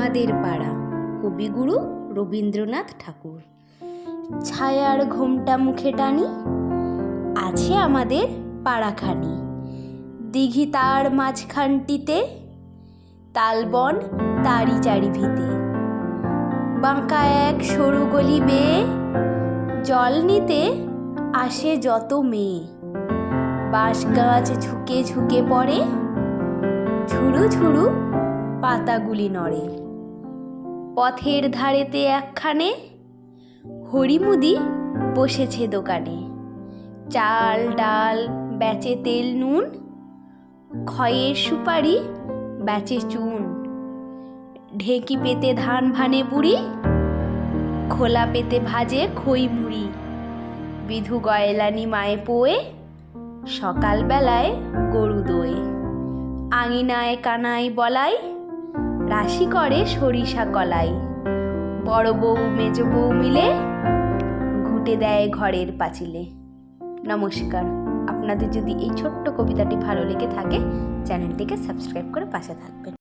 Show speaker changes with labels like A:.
A: আমাদের পাড়া, কবিগুরু রবীন্দ্রনাথ ঠাকুর। ছায়ার ঘোমটা মুখে টানি, আছে আমাদের পাড়াখানি। দিঘি তার মাঝখানটিতে, তালবন তারি চারি ভিতে। বাঁকা এক সরু গলি বেয়ে জল নিতে আসে যত মেয়ে। বাঁশ গাছ ঝুঁকে ঝুঁকে পড়ে, ঝুরু ঝুরু পাতাগুলি নড়ে। পথের ধারেতে একখানে হরিমুদি বসেছে দোকানে। চাল ডাল বেচে, তেল নুন, খয়ের সুপারি বেচে চুন। ঢেঁকি পেতে ধান ভানে বুড়ি, খোলা পেতে ভাজে খই মুড়ি। বিধু গয়লানি মায়ে পোয়ে, সকালবেলায় গরু দোয়ে। আঙিনায় কানাই বলাই, রাশি করে সরিষা কলাই। বড় বউ মেজ বউ মিলে ঘুঁটে দেয় ঘরের পাঁচিলে। নমস্কার। আপনাদের যদি এই ছোট্ট কবিতাটি ভালো লেগে থাকে, চ্যানেলটিকে সাবস্ক্রাইব করে পাশে থাকবেন।